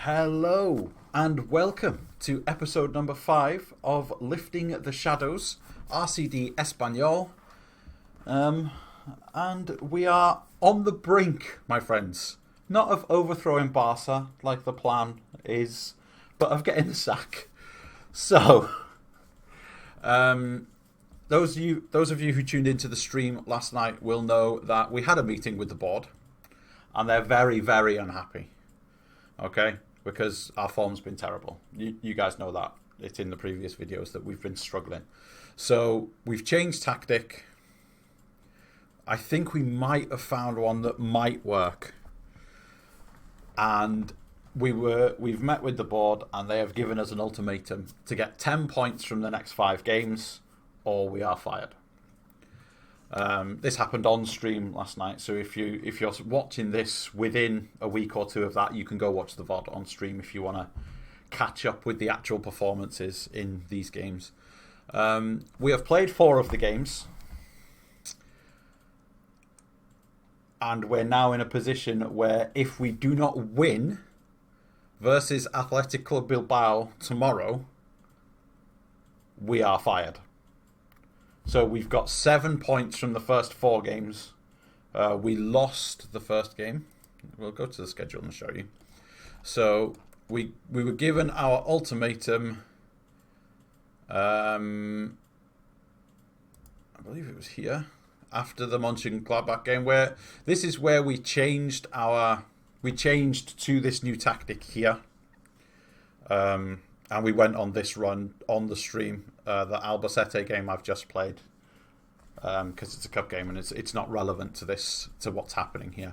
Hello and welcome to episode number 5 of Lifting the Shadows, RCD Espanyol. And we are on the brink, my friends. Not of overthrowing Barca, like the plan is, but of getting the sack. So, those of you who tuned into the stream last night will know that we had a meeting with the board, and they're very, very unhappy. Okay? Because our form's been terrible. You guys know that. It's in the previous videos that we've been struggling. So we've changed tactic. I think we might have found one that might work. And we've met with the board and they have given us an ultimatum to get 10 points from the next 5 games or we are fired. This happened on stream last night, so if you're watching this within a week or two of that, you can go watch the VOD on stream if you want to catch up with the actual performances in these games. We have played 4 of the games, and we're now in a position where if we do not win versus Athletic Club Bilbao tomorrow, we are fired. So we've got 7 points from the first 4 games. We lost the first game. We'll go to the schedule and show you. So we were given our ultimatum. I believe it was here after the Mönchengladbach game, where this is where we changed to this new tactic here. And we went on this run on the stream, the Albacete game I've just played, because it's a cup game and it's not relevant to what's happening here.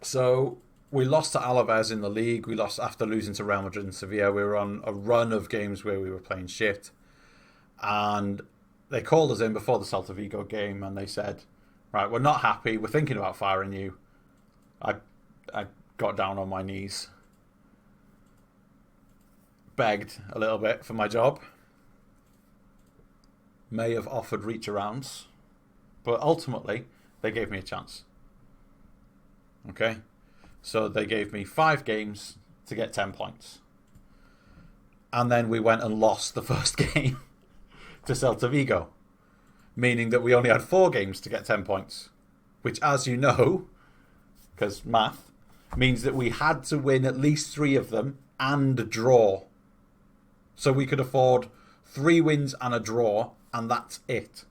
So we lost to Alaves in the league. We lost after losing to Real Madrid and Sevilla. We were on a run of games where we were playing shit, and they called us in before the Celta Vigo game and they said, "Right, we're not happy. We're thinking about firing you." I got down on my knees. Begged a little bit for my job. May have offered reach arounds, but ultimately they gave me a chance. Okay, so they gave me 5 games to get 10 points, and then we went and lost the first game to Celta Vigo, meaning that we only had 4 games to get 10 points, which, as you know, because math, means that we had to win at least 3 of them and draw. So we could afford 3 wins and a draw, and that's it.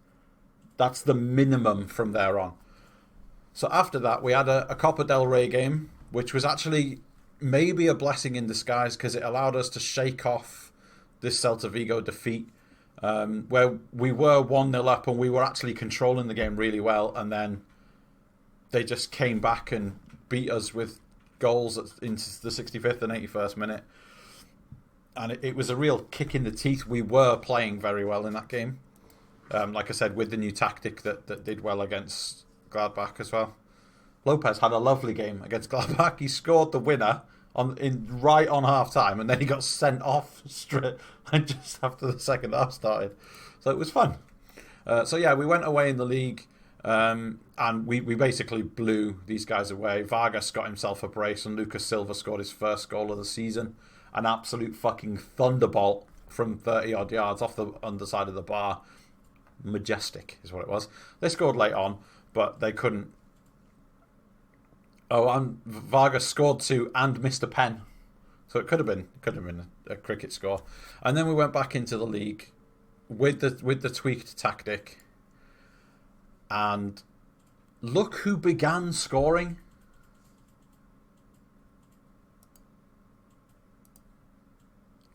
That's the minimum from there on. So after that, we had a Copa del Rey game, which was actually maybe a blessing in disguise because it allowed us to shake off this Celta Vigo defeat, where we were 1-0 up and we were actually controlling the game really well, and then they just came back and beat us with goals into the 65th and 81st minute. And it was a real kick in the teeth. We were playing very well in that game. Like I said, with the new tactic that did well against Gladbach as well. Lopez had a lovely game against Gladbach. He scored the winner right on half-time, and then he got sent off straight just after the second half started. So it was fun. So yeah, we went away in the league, and we basically blew these guys away. Vargas got himself a brace, and Lucas Silva scored his first goal of the season. An absolute fucking thunderbolt from 30-odd yards off the underside of the bar. Majestic is what it was. They scored late on, but they couldn't. Oh, and Vargas scored 2 and missed a pen. So it could have been a cricket score. And then we went back into the league with the tweaked tactic. And look who began scoring.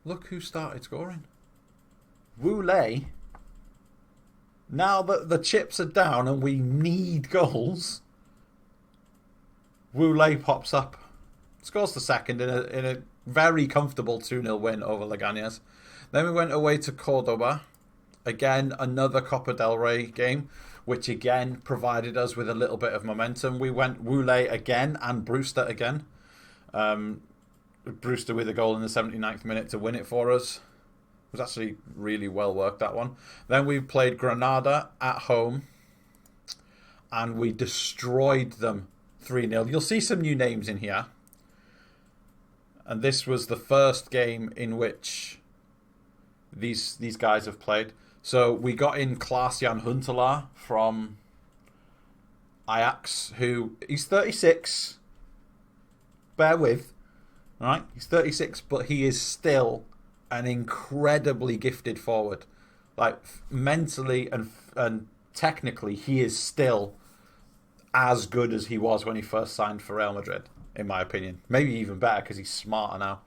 Look who started scoring. Wu Lei. Now that the chips are down and we need goals, Wu Lei pops up. Scores the second in a very comfortable 2-0 win over Leganés. Then we went away to Cordoba. Again, another Copa del Rey game, which again provided us with a little bit of momentum. We went Wu Lei again and Brewster again. Brewster with a goal in the 79th minute to win it for us. It was actually really well worked, that one. Then we played Granada at home and we destroyed them 3-0. You'll see some new names in here. And this was the first game in which these guys have played. So we got in Klaas-Jan Huntelaar from Ajax, who he's 36. Bear with, all right? He's 36, but he is still an incredibly gifted forward. Like mentally and technically, he is still as good as he was when he first signed for Real Madrid, in my opinion. Maybe even better because he's smarter now.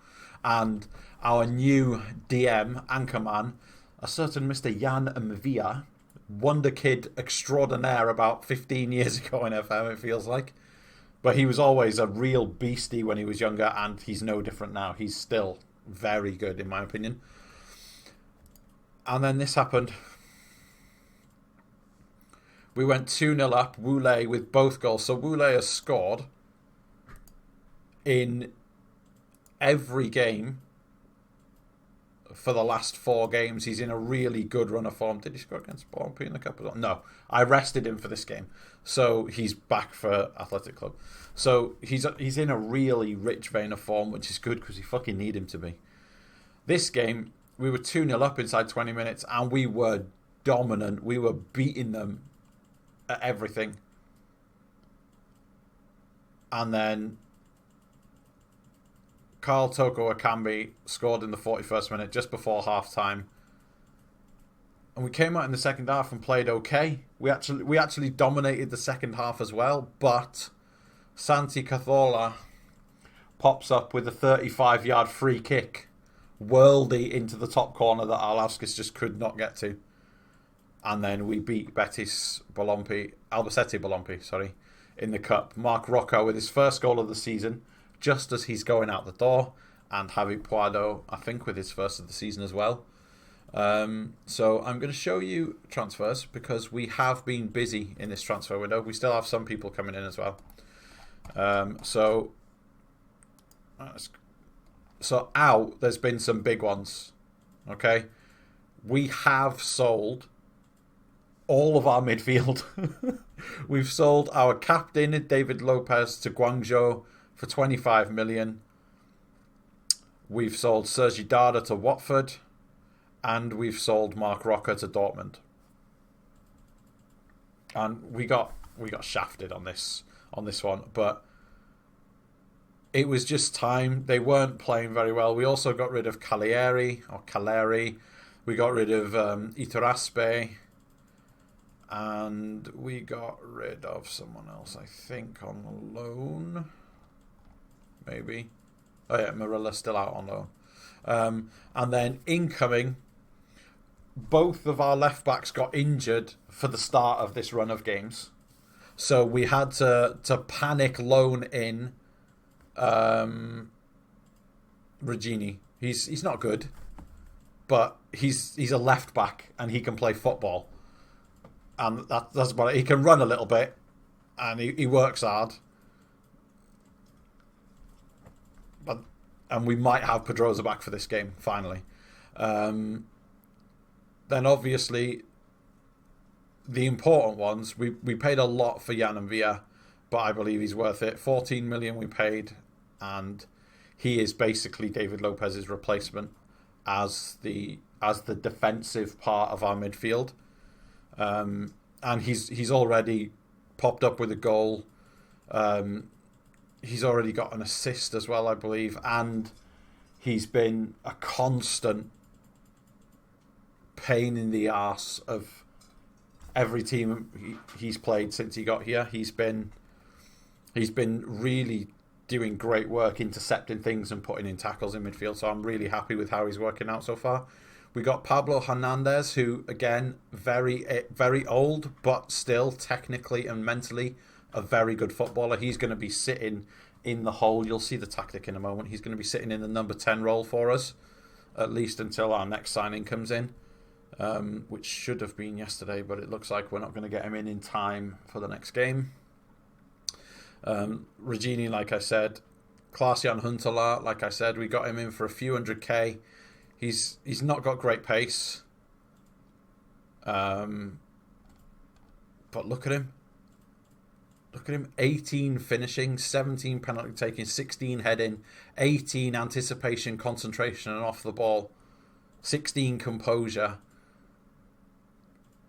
And our new DM, anchorman, a certain Mr. Jan Mvia, wonder kid extraordinaire about 15 years ago in FM, it feels like. But he was always a real beastie when he was younger, and he's no different now. He's still very good, in my opinion. And then this happened. We went 2-0 up, Wooley with both goals. So Wooley has scored in every game for the last 4 games. He's in a really good run of form. Did he score against Bournemouth in the cup as well? No, I rested him for this game, so he's back for Athletic Club. So he's in a really rich vein of form, which is good because you fucking need him to be. This game, we were 2-0 up inside 20 minutes, and we were dominant. We were beating them at everything. And then Carl Toko Akambi scored in the 41st minute, just before half-time. And we came out in the second half and played okay. We actually dominated the second half as well, but Santi Cazorla pops up with a 35-yard free kick, worldy into the top corner that Arlauskis just could not get to. And then we beat Albacete Bolompi, in the cup. Marc Rocco with his first goal of the season, just as he's going out the door, and Javi Puado, I think, with his first of the season as well. So I'm going to show you transfers because we have been busy in this transfer window. We still have some people coming in as well. So out, there's been some big ones. Okay, we have sold all of our midfield. We've sold our captain, David Lopez, to Guangzhou for 25 million. We've sold Sergi Darder to Watford, and we've sold Marc Roca to Dortmund. And we got shafted on this one, but it was just time. They weren't playing very well. We also got rid of Caleri. We got rid of Iturraspe. And we got rid of someone else, I think, on loan. Maybe. Oh yeah, Marilla's still out on loan. And then incoming, both of our left backs got injured for the start of this run of games. So we had to panic loan in Regini. He's not good, but he's a left back and he can play football. And that's about it. He can run a little bit, and he works hard. And we might have Pedroza back for this game, finally. Then obviously, the important ones, we paid a lot for Jan and Villa, but I believe he's worth it. 14 million we paid, and he is basically David Lopez's replacement as the defensive part of our midfield. And he's already popped up with a goal. He's already got an assist as well, I believe, and he's been a constant pain in the arse of every team he's played since he got here. He's been really doing great work intercepting things and putting in tackles in midfield, so I'm really happy with how he's working out so far. We got Pablo Hernandez, who, again, very, very old, but still technically and mentally a very good footballer. He's going to be sitting in the hole. You'll see the tactic in a moment. He's going to be sitting in the number 10 role for us, at least until our next signing comes in, which should have been yesterday, but it looks like we're not going to get him in time for the next game. Regini, like I said. Klaas-Jan Huntelaar, like I said, we got him in for a few $100K. He's not got great pace. But look at him. Look at him, 18 finishing, 17 penalty taking, 16 heading, 18 anticipation, concentration and off the ball, 16 composure.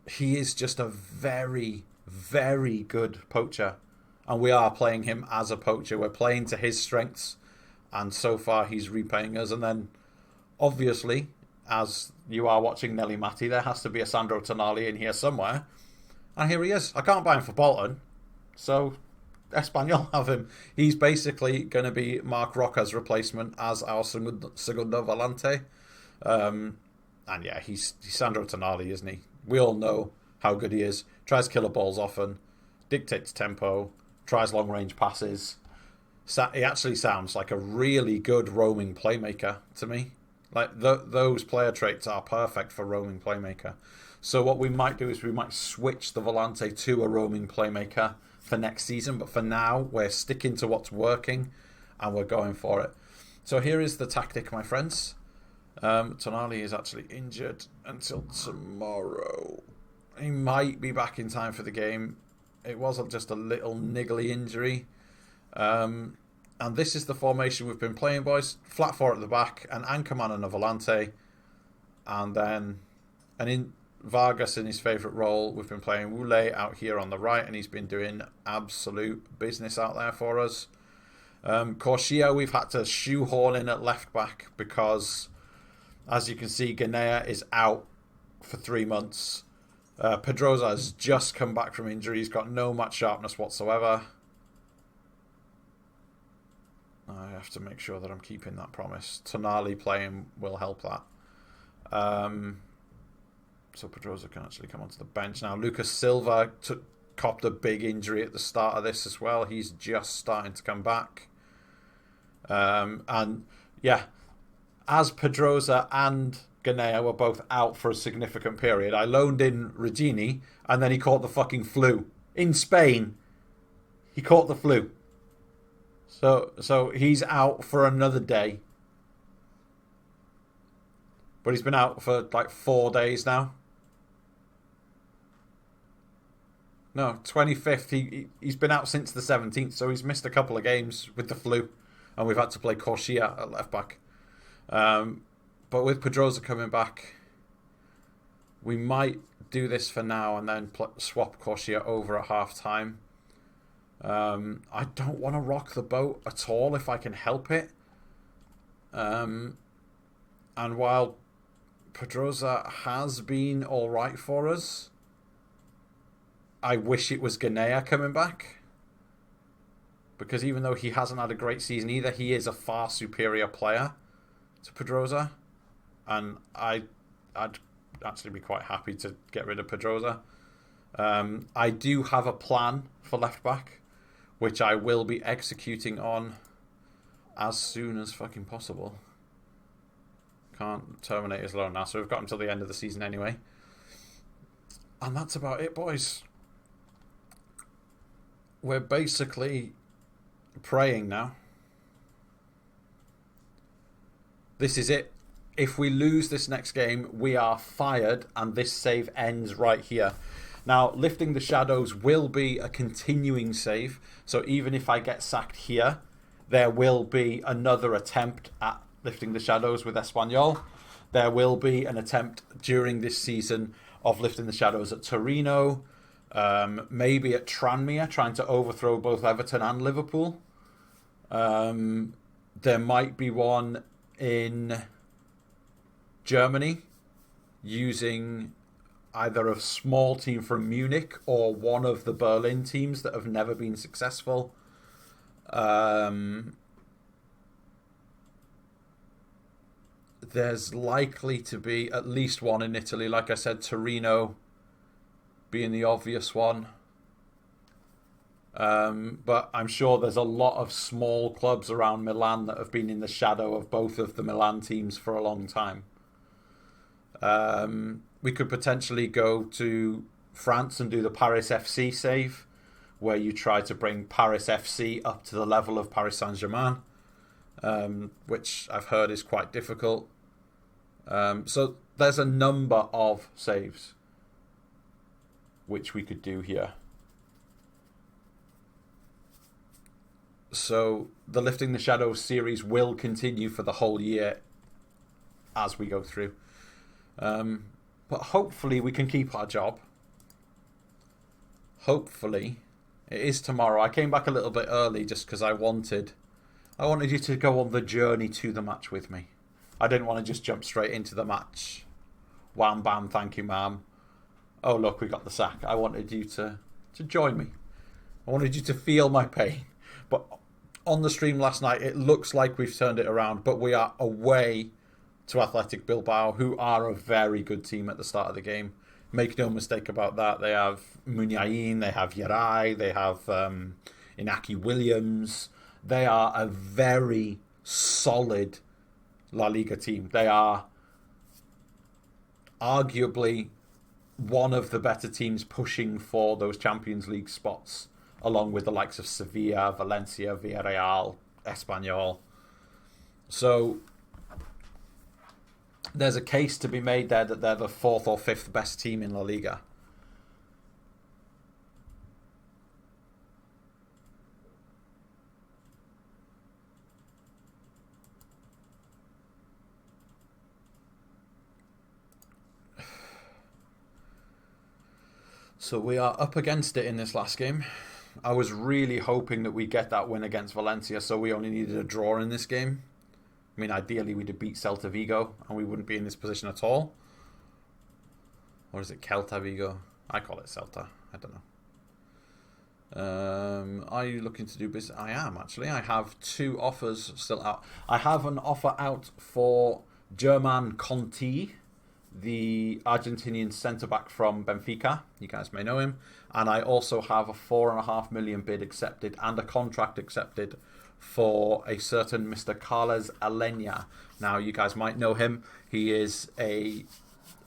He is just a very, very good poacher. And we are playing him as a poacher. We're playing to his strengths. And so far he's repaying us. And then, obviously, as you are watching Nelly Matty, there has to be a Sandro Tonali in here somewhere. And here he is. I can't buy him for Bolton. So, Espanyol have him. He's basically going to be Mark Roca's replacement as our Segundo Volante. And yeah, he's Sandro Tonali, isn't he? We all know how good he is. Tries killer balls often. Dictates tempo. Tries long-range passes. He actually sounds like a really good roaming playmaker to me. Like those player traits are perfect for roaming playmaker. So what we might do is we might switch the Volante to a roaming playmaker for next season. But for now, we're sticking to what's working and we're going for it. So here is the tactic, my friends. Tonali is actually injured until tomorrow. He might be back in time for the game. It was just a little niggly injury. And this is the formation we've been playing, boys. Flat four at the back, an anchor man and a volante. And then in Vargas in his favourite role. We've been playing Wule out here on the right, and he's been doing absolute business out there for us. Corsia we've had to shoehorn in at left back because, as you can see, Ganea is out for 3 months. Pedroza has just come back from injury. He's got no match sharpness whatsoever. I have to make sure that I'm keeping that promise. Tonali playing will help that. So Pedroza can actually come onto the bench now. Lucas Silva copped a big injury at the start of this as well. He's just starting to come back. And yeah, as Pedroza and Ganea were both out for a significant period, I loaned in Regini, and then he caught the fucking flu. In Spain, he caught the flu. So he's out for another day. But he's been out for like 4 days now. No, 25th. He's been out since the 17th, so he's missed a couple of games with the flu. And we've had to play Corsia at left back. But with Pedroza coming back, we might do this for now and then swap Corsia over at half time. I don't want to rock the boat at all if I can help it. And while Pedroza has been alright for us, I wish it was Ganea coming back. Because even though he hasn't had a great season either, he is a far superior player to Pedroza. And I'd actually be quite happy to get rid of Pedroza. I do have a plan for left back, which I will be executing on as soon as fucking possible. Can't terminate his loan now, so we've got him till the end of the season anyway. And that's about it, boys. We're basically praying now. This is it. If we lose this next game, we are fired, and this save ends right here. Now, Lifting the Shadows will be a continuing save, so even if I get sacked here, there will be another attempt at Lifting the Shadows with Espanyol. There will be an attempt during this season of Lifting the Shadows at Torino, maybe at Tranmere, trying to overthrow both Everton and Liverpool. There might be one in Germany using either a small team from Munich or one of the Berlin teams that have never been successful. There's likely to be at least one in Italy. Like I said, Torino being the obvious one. But I'm sure there's a lot of small clubs around Milan that have been in the shadow of both of the Milan teams for a long time. We could potentially go to France and do the Paris FC save, where you try to bring Paris FC up to the level of Paris Saint-Germain, which I've heard is quite difficult. So there's a number of saves which we could do here. So the Lifting the Shadows series will continue for the whole year as we go through. But hopefully we can keep our job. Hopefully. It is tomorrow. I came back a little bit early just because I wanted you to go on the journey to the match with me. I didn't want to just jump straight into the match. Wham bam, thank you ma'am. Oh look, we got the sack. I wanted you to join me. I wanted you to feel my pain. But on the stream last night, it looks like we've turned it around, but we are away to Athletic Bilbao, who are a very good team at the start of the game. Make no mistake about that. They have Munyain, they have Yarai, they have Inaki Williams. They are a very solid La Liga team. They are arguably one of the better teams pushing for those Champions League spots, along with the likes of Sevilla, Valencia, Villarreal, Espanyol. So there's a case to be made there that they're the 4th or 5th best team in La Liga. So we are up against it in this last game. I was really hoping that we'd get that win against Valencia, so we only needed a draw in this game. I mean, ideally we'd have beat Celta Vigo and we wouldn't be in this position at all. Or is it Celta Vigo? I call it Celta. I don't know. Are you looking to do business? I am, actually. I have 2 offers still out. I have an offer out for German Conti, the Argentinian centre-back from Benfica. You guys may know him. And I also have a 4.5 million bid accepted and a contract accepted for a certain Mr. Carles Alenia. Now, you guys might know him. He is a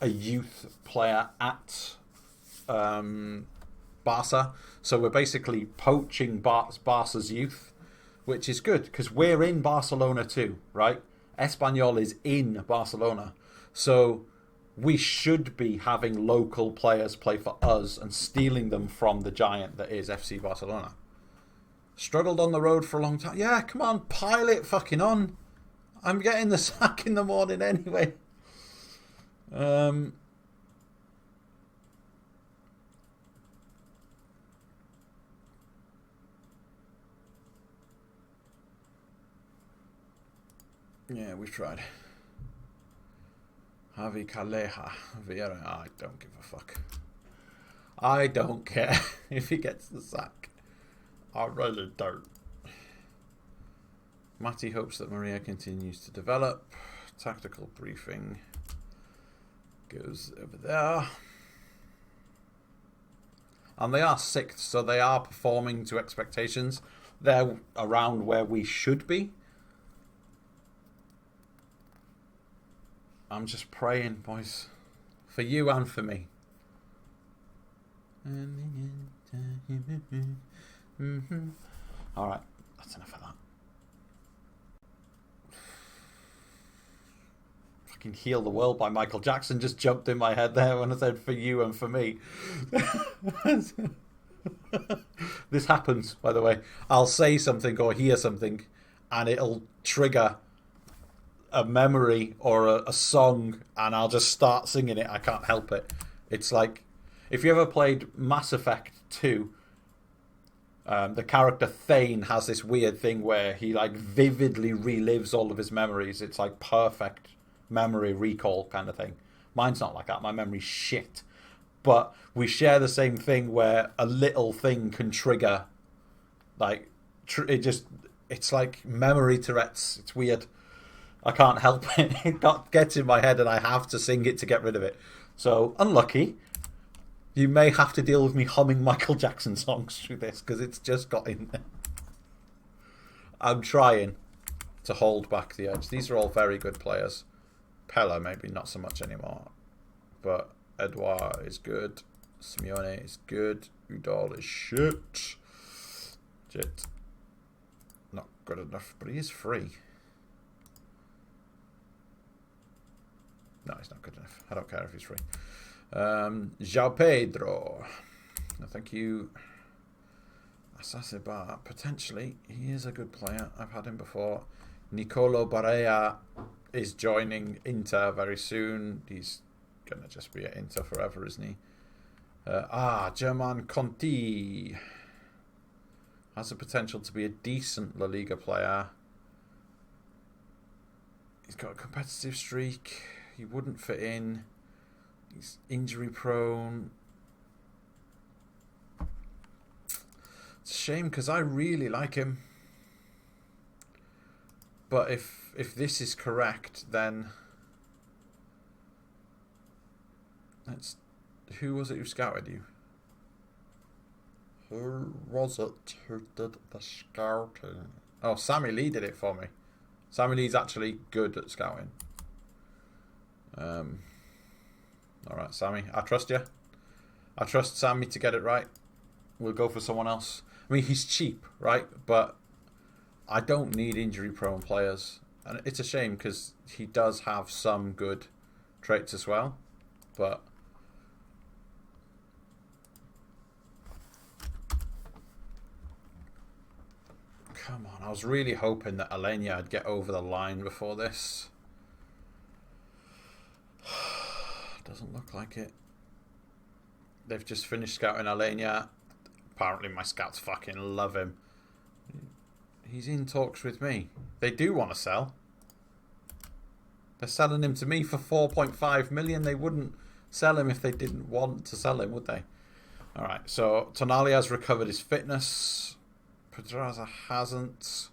youth player at Barca. So we're basically poaching Barca's youth, which is good because we're in Barcelona too, right? Espanyol is in Barcelona. So we should be having local players play for us and stealing them from the giant that is FC Barcelona. Struggled on the road for a long time. Yeah, come on, pile it fucking on. I'm getting the sack in the morning anyway. Yeah, we've tried. Javi Calleja. Vieira. I don't give a fuck. I don't care if he gets the sack. I really don't. Matty hopes that Maria continues to develop. Tactical briefing goes over there. And they are 6th, so they are performing to expectations. They're around where we should be. I'm just praying, boys, for you and for me. Alright, that's enough of that. Fucking Heal the World by Michael Jackson just jumped in my head there when I said for you and for me. This happens, by the way. I'll say something or hear something and it'll trigger a memory or a song and I'll just start singing it. I can't help it. It's like if you ever played Mass Effect 2, the character Thane has this weird thing where he like vividly relives all of his memories. It's like perfect memory recall kind of thing. Mine's not like that. My memory's shit. But we share the same thing where a little thing can trigger like it's like memory Tourette's. It's weird. I can't help it. It gets in my head and I have to sing it to get rid of it. So, unlucky. You may have to deal with me humming Michael Jackson songs through this because it's just got in there. I'm trying to hold back the edge. These are all very good players. Pella, maybe not so much anymore. But Edouard is good. Simeone is good. Udall is shit. Jit. Not good enough, but he is free. No, he's not good enough. I don't care if he's free. João Pedro. No, thank you. Sasiba, potentially, he is a good player. I've had him before. Nicolo Barella is joining Inter very soon. He's going to just be at Inter forever, isn't he? German Conti has the potential to be a decent La Liga player. He's got a competitive streak. He wouldn't fit in. He's injury prone. It's a shame because I really like him. But if this is correct, then who was it who scouted you? Who was it who did the scouting? Oh, Sammy Lee did it for me. Sammy Lee's actually good at scouting. Alright, Sammy. I trust you. I trust Sammy to get it right. We'll go for someone else. I mean, he's cheap, right? But I don't need injury-prone players. And it's a shame because he does have some good traits as well. But come on, I was really hoping that Alenia would get over the line before this. Doesn't look like it. They've just finished scouting Alenia. Apparently my scouts fucking love him. He's in talks with me. They do want to sell. They're selling him to me for 4.5 million. They wouldn't sell him if they didn't want to sell him, would they? Alright, so Tonali has recovered his fitness. Pedraza hasn't.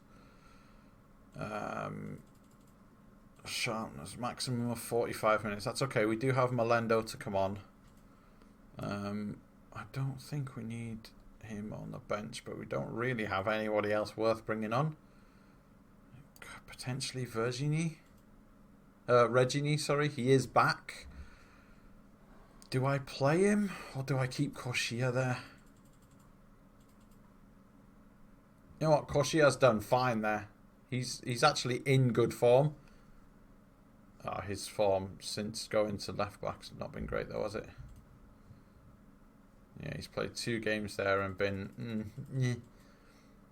Sharpness, maximum of 45 minutes. That's okay. We do have Melendo to come on. I don't think we need him on the bench, but we don't really have anybody else worth bringing on. Potentially Regini, sorry. He is back. Do I play him or do I keep Corsia there? You know what? Corsia's done fine there. He's actually in good form. His form since going to left back's not been great though, has it? Yeah, he's played 2 games there and been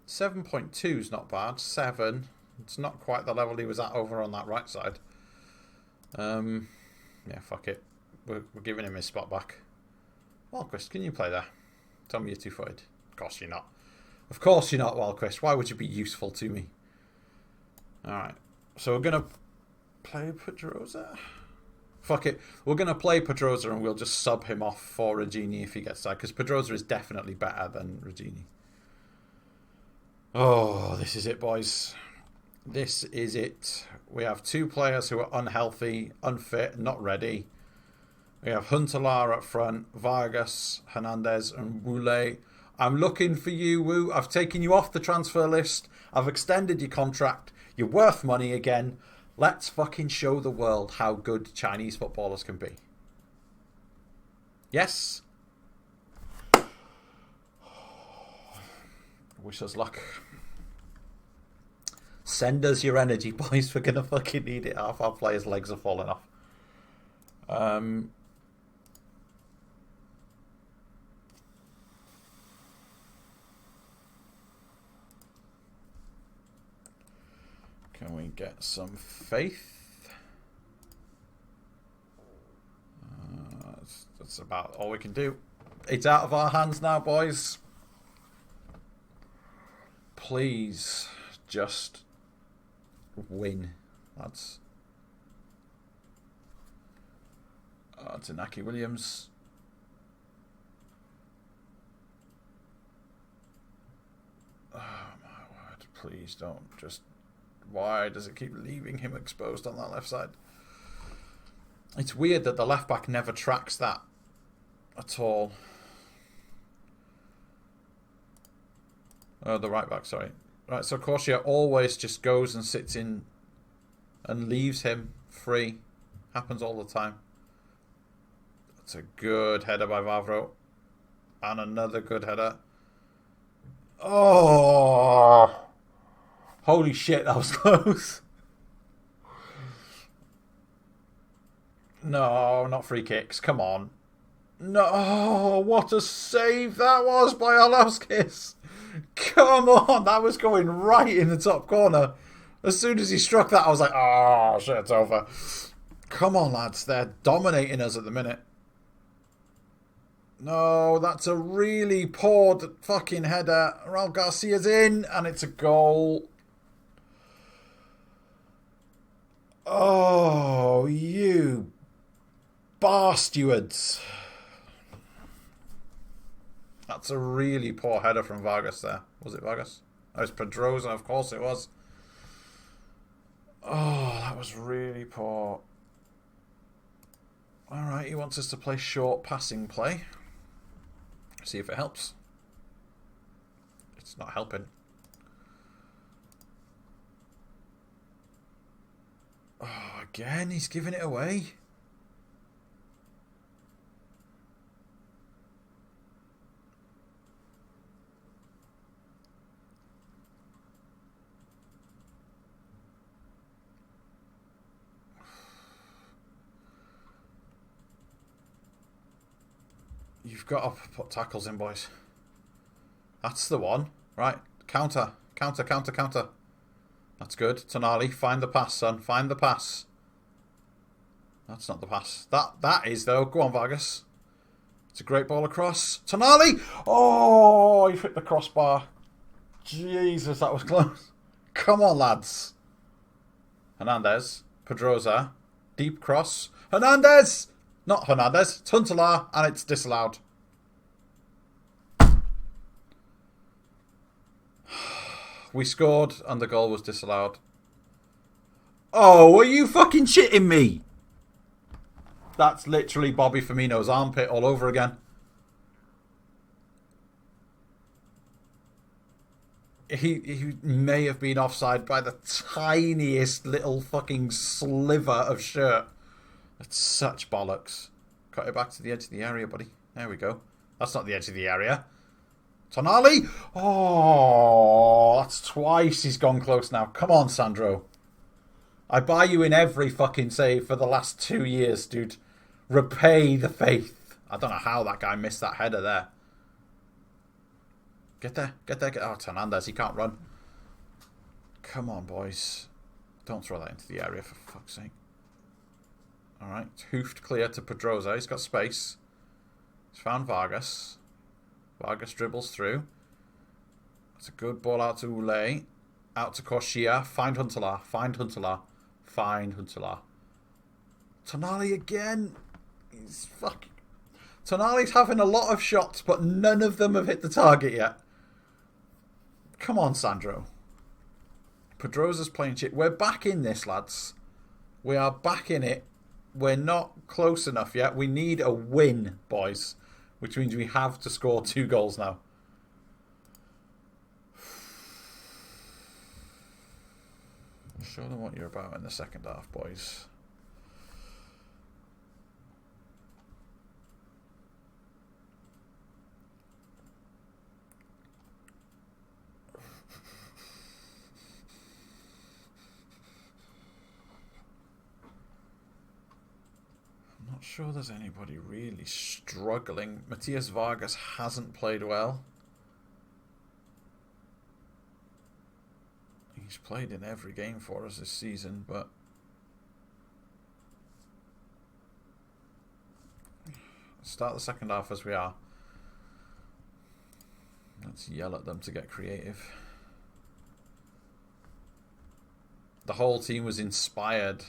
7.2 is not bad. 7. It's not quite the level he was at over on that right side. Yeah, fuck it. We're giving him his spot back. Walquist, can you play there? Tell me you're 2-footed. Of course you're not. Of course you're not, Walquist. Why would you be useful to me? Alright. So we're going to play Pedrosa. Fuck it. We're going to play Pedrosa and we'll just sub him off for Regini if he gets that. Because Pedrosa is definitely better than Regini. Oh, this is it, boys. This is it. We have 2 players who are unhealthy, unfit, not ready. We have Huntelaar up front, Vargas, Hernandez and Wule. I'm looking for you, Wu. I've taken you off the transfer list. I've extended your contract. You're worth money again. Let's fucking show the world how good Chinese footballers can be. Yes? Wish us luck. Send us your energy, boys. We're going to fucking need it. Half our players' legs are falling off. Can we get some faith? That's about all we can do. It's out of our hands now, boys. Please just win. That's Inaki Williams. Oh my word. Please don't just... Why does it keep leaving him exposed on that left side? It's weird that the left back never tracks that at all. Oh, the right back, sorry. Right, so Corsia always just goes and sits in and leaves him free. Happens all the time. That's a good header by Vavro. And another good header. Oh! Holy shit, that was close. No, not free kicks. Come on. No, what a save that was by Arlovskis. Come on, that was going right in the top corner. As soon as he struck that, I was like, oh, shit, it's over. Come on, lads. They're dominating us at the minute. No, that's a really poor fucking header. Raul Garcia's in, and it's a goal. Oh, you bastards. That's a really poor header from Vargas there. Was it Vargas? Oh, it's Pedrosa, of course it was. Oh, that was really poor. Alright, he wants us to play short passing play. See if it helps. It's not helping. Oh, again, he's giving it away. You've got to put tackles in, boys. That's the one. Right. Counter. Counter, counter, counter. That's good. Tonali, find the pass, son. Find the pass. That's not the pass. That is, though. Go on, Vargas. It's a great ball across. Tonali! Oh, he hit the crossbar. Jesus, that was close. Come on, lads. Hernandez. Pedrosa. Deep cross. Hernandez! Not Hernandez, it's Huntelaar, and it's disallowed. We scored, and the goal was disallowed. Oh, are you fucking shitting me? That's literally Bobby Firmino's armpit all over again. He may have been offside by the tiniest little fucking sliver of shirt. That's such bollocks. Cut it back to the edge of the area, buddy. There we go. That's not the edge of the area. Tonali! Oh, that's twice he's gone close now. Come on, Sandro. I buy you in every fucking save for the last 2 years, dude. Repay the faith. I don't know how that guy missed that header there. Get there, get there, get there. Oh, it's Hernandez, he can't run. Come on, boys. Don't throw that into the area, for fuck's sake. Alright, hoofed clear to Pedrosa. He's got space. He's found Vargas. Vargas dribbles through. It's a good ball out to Ulay. Out to Corsia. Find Huntelaar. Find Huntelaar. Find Huntelaar. Tonali again. He's fucking... Tonali's having a lot of shots, but none of them have hit the target yet. Come on, Sandro. Pedrosa's playing shit. We're back in this, lads. We are back in it. We're not close enough yet. We need a win, boys. Which means we have to score 2 goals now. Show them what you're about in the second half, boys. Not sure there's anybody really struggling. Matias Vargas hasn't played well. He's played in every game for us this season, but start the second half as we are. Let's yell at them to get creative. The whole team was inspired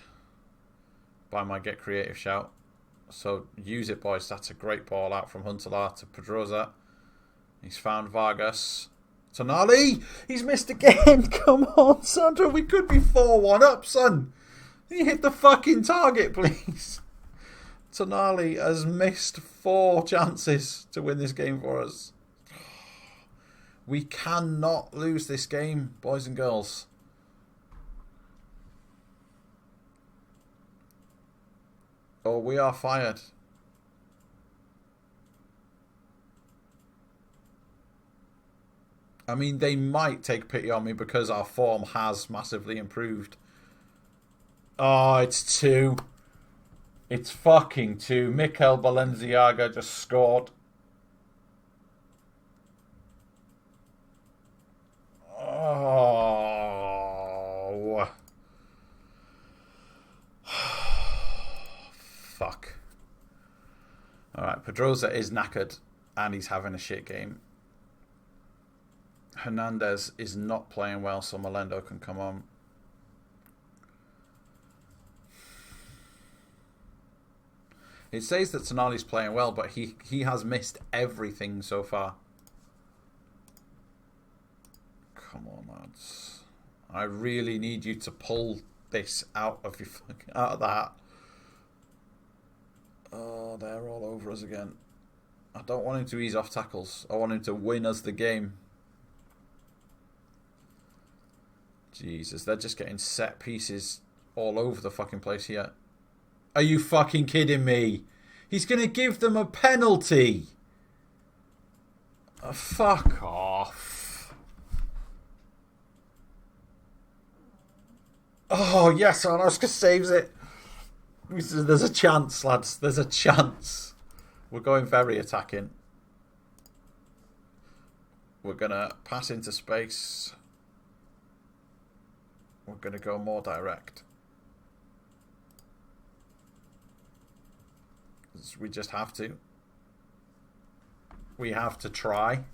by my get creative shout. So use it, boys. That's a great ball out from Huntelaar to Pedrosa. He's found Vargas. Tonali! He's missed again! Come on, Sandro. We could be 4-1 up, son. You hit the fucking target, please. Tonali has missed 4 chances to win this game for us. We cannot lose this game, boys and girls. Or we are fired. I mean, they might take pity on me because our form has massively improved. Oh, it's 2. It's fucking 2. Mikel Balenciaga just scored. Pedrosa is knackered and he's having a shit game. Hernandez is not playing well, so Melendo can come on. It says that Tonali's playing well, but he has missed everything so far. Come on, lads. I really need you to pull this out of the hat. Oh, they're all over us again. I don't want him to ease off tackles. I want him to win us the game. Jesus, they're just getting set pieces all over the fucking place here. Are you fucking kidding me? He's going to give them a penalty. Oh, fuck off. Oh, yes, Oscar saves it. There's a chance, lads. There's a chance. We're going very attacking. We're going to pass into space. We're going to go more direct. We just have to. We have to try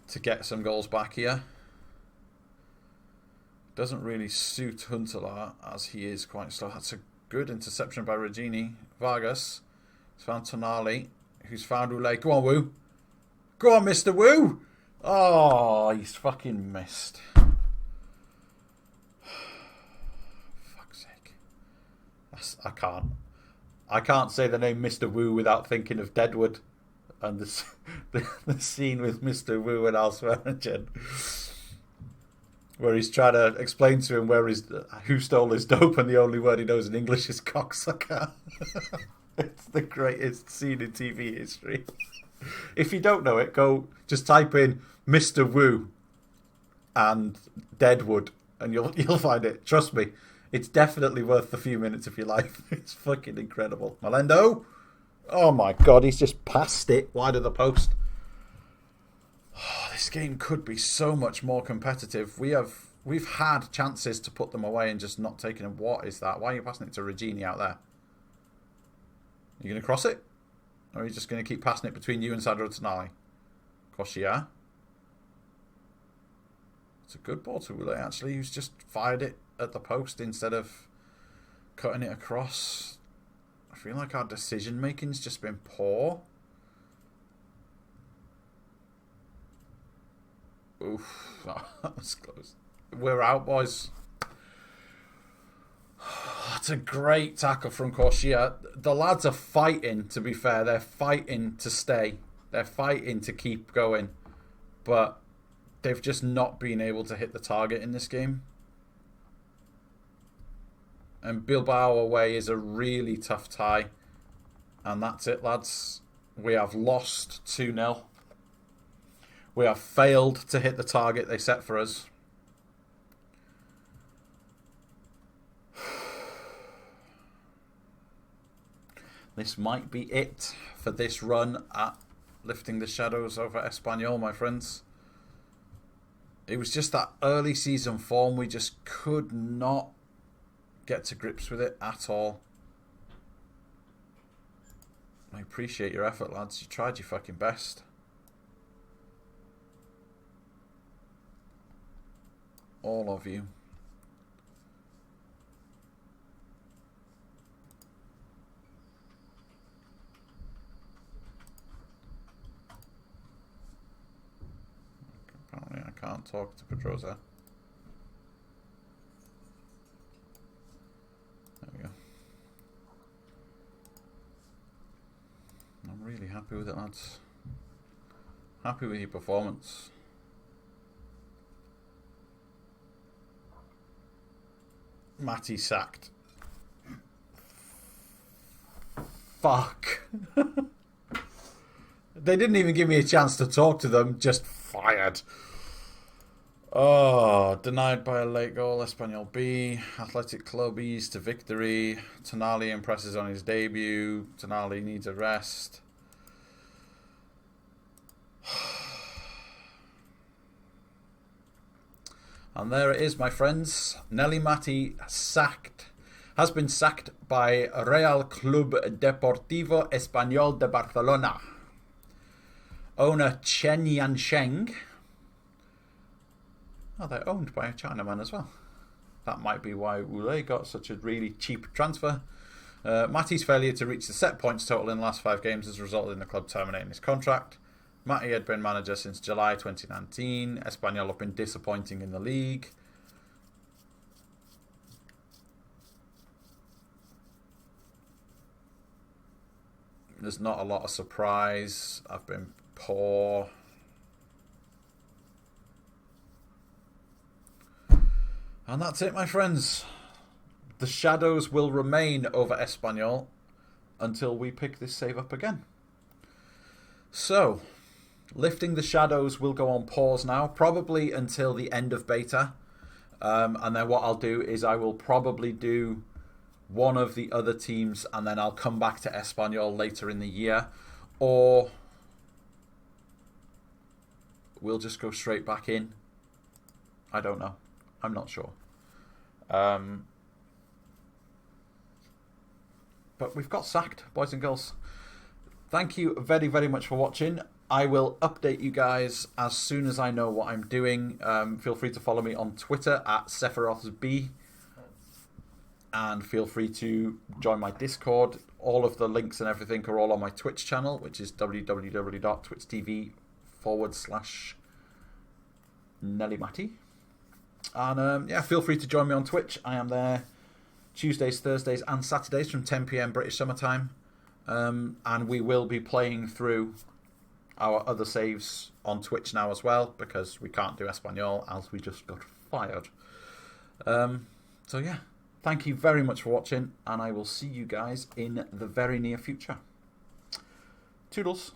to get some goals back here. Doesn't really suit Huntelaar as he is quite slow. That's a good interception by Regini. Vargas has found Tonali, who's found Ule. Go on, Wu. Go on, Mr. Wu. Oh, he's fucking missed. Fuck's sake. I can't say the name Mr. Wu without thinking of Deadwood and the scene with Mr. Wu and Al Swearingen, where he's trying to explain to him who stole his dope, and the only word he knows in English is cocksucker. It's the greatest scene in TV history. If you don't know it, just type in Mr. Wu and Deadwood, and you'll find it. Trust me. It's definitely worth the few minutes of your life. It's fucking incredible. Melendo. Oh my God, he's just passed it wide of the post. Oh, this game could be so much more competitive. We've had chances to put them away and just not taking them. What is that? Why are you passing it to Regini out there? You going to cross it? Or are you just going to keep passing it between you and Sandro Tonali? Of course you are. It's a good ball to Ule, actually, who's just fired it at the post instead of cutting it across. I feel like our decision making's just been poor. Oof, that was close. We're out, boys. That's a great tackle from Corsia. The lads are fighting, to be fair. They're fighting to stay. They're fighting to keep going. But they've just not been able to hit the target in this game. And Bilbao away is a really tough tie. And that's it, lads. We have lost 2-0. We have failed to hit the target they set for us. This might be it for this run at Lifting the Shadows over Espanyol, my friends. It was just that early season form. We just could not get to grips with it at all. I appreciate your effort, lads. You tried your fucking best. All of you. Apparently I can't talk to Pedrosa. There we go. I'm really happy with it, lads. Happy with your performance. Matty sacked. Fuck. They didn't even give me a chance to talk to them, just fired. Oh, denied by a late goal. Espanyol B. Athletic Club ease to victory. Tonali impresses on his debut. Tonali needs a rest. And there it is, my friends. Nelly Matty sacked has been sacked by Real Club Deportivo Espanyol de Barcelona. Owner Chen Yansheng. Oh, they're owned by a Chinaman as well. That might be why Ule got such a really cheap transfer. Matty's failure to reach the set points total in the last 5 games has resulted in the club terminating his contract. Matty had been manager since July 2019. Espanyol have been disappointing in the league. There's not a lot of surprise. I've been poor. And that's it, my friends. The Shadows will remain over Espanyol until we pick this save up again. So, Lifting the Shadows will go on pause now, probably until the end of beta. And then what I'll do is I will probably do one of the other teams and then I'll come back to Espanyol later in the year. Or we'll just go straight back in. I don't know. I'm not sure. But we've got sacked, boys and girls. Thank you very, very much for watching. I will update you guys as soon as I know what I'm doing. Feel free to follow me on Twitter at SephirothB. And feel free to join my Discord. All of the links and everything are all on my Twitch channel, which is www.twitch.tv/NellyMatty. And yeah, feel free to join me on Twitch. I am there Tuesdays, Thursdays and Saturdays from 10 PM British Summer Time. And we will be playing through our other saves on Twitch now as well, because we can't do Espanyol as we just got fired. So yeah, thank you very much for watching, and I will see you guys in the very near future. Toodles.